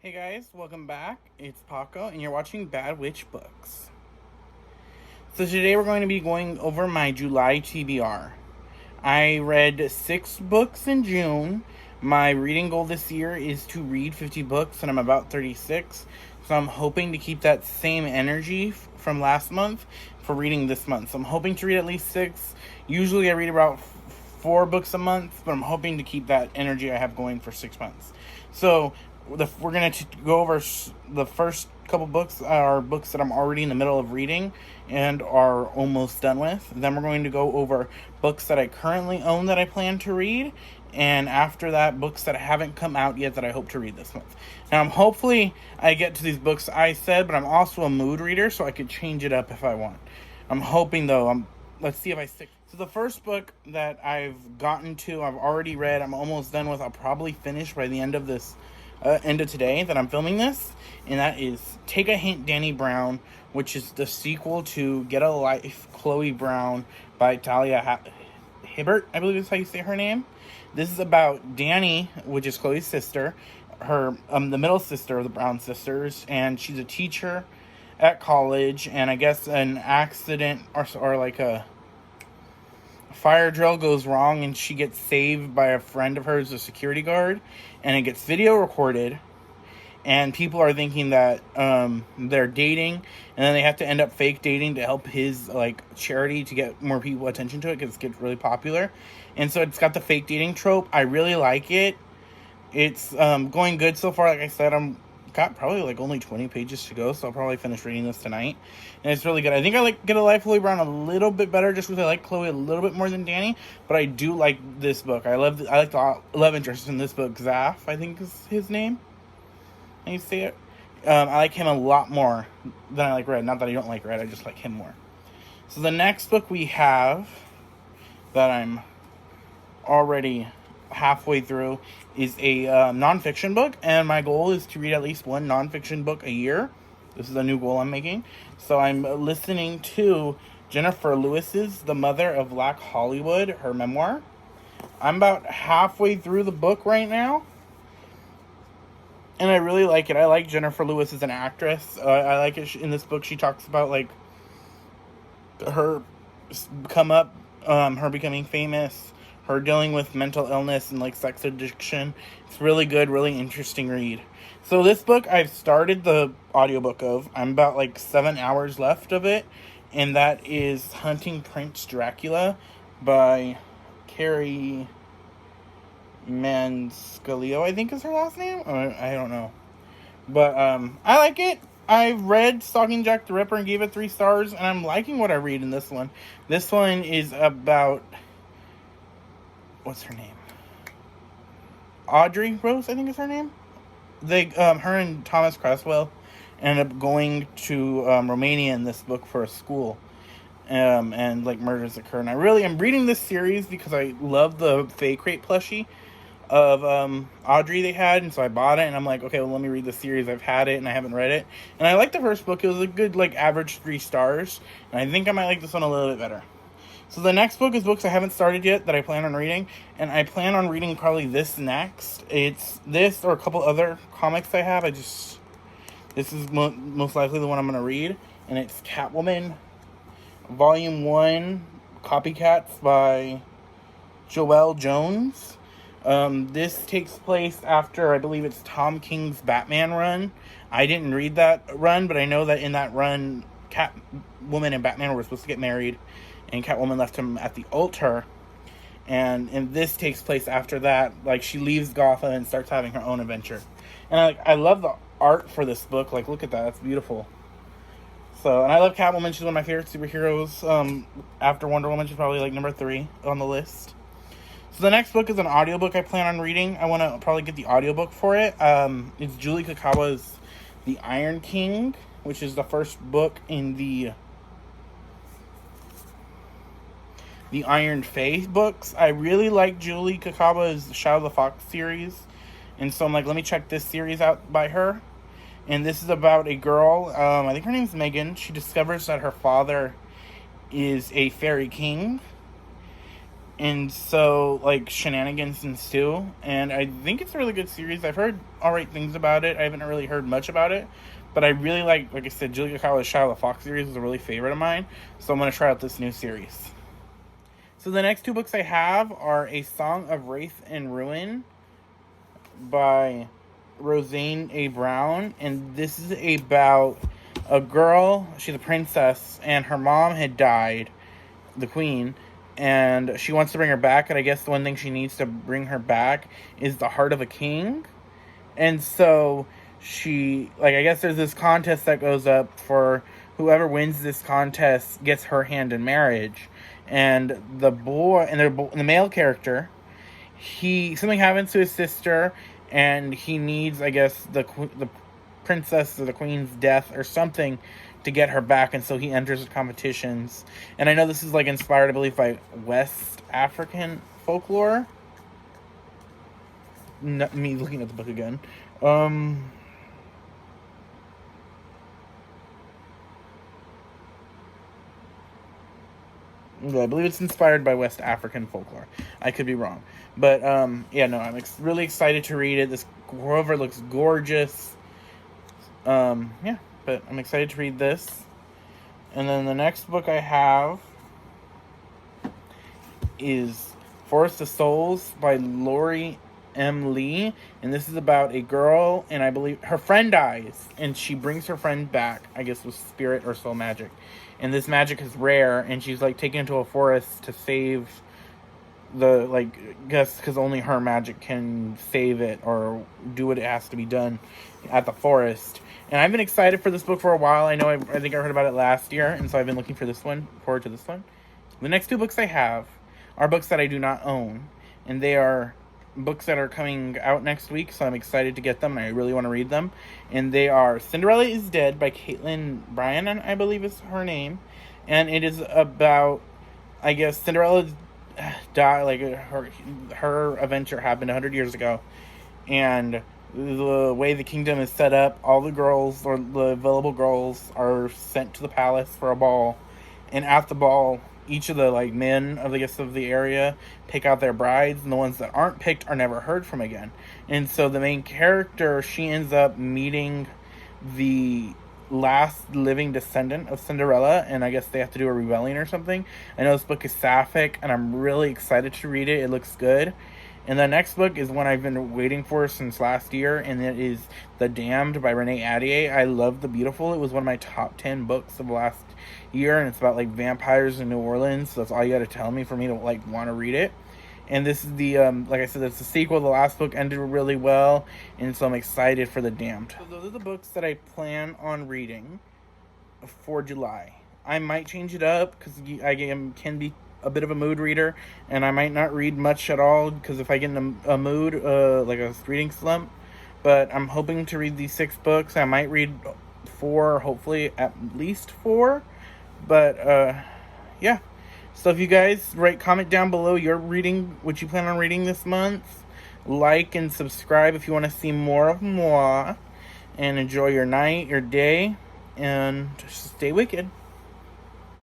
Hey guys, welcome back. It's Paco, and you're watching Bad Witch Books. So today we're going to be going over my July TBR. I read 6 books in June. My reading goal this year is to read 50 books, and I'm about 36. So I'm hoping to keep that same energy from last month for reading this month. So I'm hoping to read at least 6. Usually I read about 4 books a month, but I'm hoping to keep that energy I have going for 6 months. So we're going to go over the first couple books are books that I'm already in the middle of reading and are almost done with. Then we're going to go over books that I currently own that I plan to read, and after that, books that haven't come out yet that I hope to read this month. Now, hopefully I get to these books I said, but I'm also a mood reader, so I could change it up if I want. I'm hoping, though, let's see if I stick. So the first book that I've gotten to, I've already read, I'm almost done with. I'll probably finish by the end of today that I'm filming this, and that is Take a Hint, Danny Brown, which is the sequel to Get a Life, Chloe Brown by Talia Hibbert, I believe is how you say her name. This is about Danny, which is Chloe's sister, her the middle sister of the Brown sisters, and she's a teacher at college, and I guess an accident or like a fire drill goes wrong, and she gets saved by a friend of hers, a security guard, and it gets video recorded, and people are thinking that they're dating, and then they have to end up fake dating to help his charity to get more people attention to it because it gets really popular. And so it's got the fake dating trope. I really like it. It's going good so far. Like I said, got probably only 20 pages to go, so I'll probably finish reading this tonight, and it's really good. I think I like Get a Life, Chloe Brown a little bit better just because I like Chloe a little bit more than Danny, but I do like this book. I like the love interest in this book. Zaf, I think is his name. How you say it? I like him a lot more than I like Red. Not that I don't like Red, I just like him more. So the next book we have that I'm already halfway through is a nonfiction book, and my goal is to read at least one nonfiction book a year. This is a new goal I'm making. So I'm listening to Jennifer Lewis's The Mother of Black Hollywood, her memoir. I'm about halfway through the book right now, and I really like it. I like Jennifer Lewis as an actress. I like it. In this book, she talks about her come up, her becoming famous, her dealing with mental illness and sex addiction. It's really good, really interesting read. So this book I've started the audiobook of. I'm about 7 hours left of it, and that is Hunting Prince Dracula by Carrie Manscalio, I think is her last name. I don't know, but I like it. I read Stalking Jack the Ripper and gave it 3 stars, and I'm liking what I read in this one. This one is about, what's her name? Audrey Rose, I think is her name. Her and Thomas Creswell ended up going to Romania in this book for a school, and murders occur. And I'm reading this series because I love the Fake Rate plushie of Audrey they had, and so I bought it, and I'm like, okay, well, let me read the series. I've had it and I haven't read it, and I liked the first book. It was a good average 3 stars, and I think I might like this one a little bit better. So the next book is books I haven't started yet that I plan on reading, and I plan on reading probably this next. It's this or a couple other comics I have. This is most likely the one I'm going to read, and it's Catwoman Volume 1, Copycats by Joelle Jones. This takes place after, I believe it's Tom King's Batman run. I didn't read that run, but I know that in that run, Catwoman and Batman were supposed to get married, and Catwoman left him at the altar. And this takes place after that. She leaves Gotham and starts having her own adventure. And I love the art for this book. Look at that. That's beautiful. So, and I love Catwoman. She's one of my favorite superheroes. After Wonder Woman, she's probably number 3 on the list. So the next book is an audiobook I plan on reading. I want to probably get the audiobook for it. It's Julie Kakawa's The Iron King, which is the first book in the Iron Fae books. I really like Julie Kakawa's Shadow of the Fox series, and so I'm let me check this series out by her. And this is about a girl, I think her name's Megan. She discovers that her father is a fairy king, And so, like, shenanigans ensue. And I think it's a really good series. I've heard alright things about it. I haven't really heard much about it. But I really like I said, Julia Kyle's Shia LaFox series is a really favorite of mine. So I'm going to try out this new series. So the next 2 books I have are A Song of Wraith and Ruin by Roseanne A. Brown. And this is about a girl, she's a princess, and her mom had died, the queen, and she wants to bring her back, and I guess the one thing she needs to bring her back is the heart of a king. And so she, like, I guess there's this contest that goes up for whoever wins this contest gets her hand in marriage. And the boy, and the male character, something happens to his sister, and he needs, I guess, the princess or the queen's death or something to get her back, and so he enters the competitions. And I know this is, like, inspired, I believe, by West African folklore. Me looking at the book again. I believe it's inspired by West African folklore. I could be wrong. But, yeah, no, I'm really excited to read it. This cover looks gorgeous. Yeah, but I'm excited to read this. And then the next book I have is Forest of Souls by Lori M. Lee. And this is about a girl, and I believe her friend dies, and she brings her friend back, I guess with spirit or soul magic. And this magic is rare, and she's, like, taken into a forest to save the, like, I guess because only her magic can save it or do what it has to be done at the forest. And I've been excited for this book for a while. I know I think I heard about it last year, and so I've been looking forward to this one. The next 2 books I have are books that I do not own, and they are books that are coming out next week, so I'm excited to get them. I really want to read them. And they are Cinderella is Dead by Caitlin Bryan, I believe is her name. And it is about, I guess, Cinderella died, like, her adventure happened 100 years ago. And the way the kingdom is set up, all the girls, or the available girls, are sent to the palace for a ball. And at the ball, each of the, like, men of the area pick out their brides, and the ones that aren't picked are never heard from again. And so the main character, she ends up meeting the last living descendant of Cinderella, and I guess they have to do a rebellion or something. I know this book is sapphic, and I'm really excited to read it. It looks good. And the next book is one I've been waiting for since last year, and it is The Damned by Renee Ahdieh. I love The Beautiful. It was one of my top 10 books of last year, and it's about, like, vampires in New Orleans, so that's all you gotta tell me for me to, like, want to read it. And this is the, like I said, it's the sequel. The last book ended really well, and so I'm excited for The Damned. So those are the books that I plan on reading for July. I might change it up, because I can be a bit of a mood reader, and I might not read much at all, because if I get in a mood, like a reading slump. But I'm hoping to read these 6 books. I might read 4, hopefully at least 4. But, yeah. So if you guys comment down below what you plan on reading this month. Like and subscribe if you want to see more of moi. And enjoy your night, your day, and just stay wicked.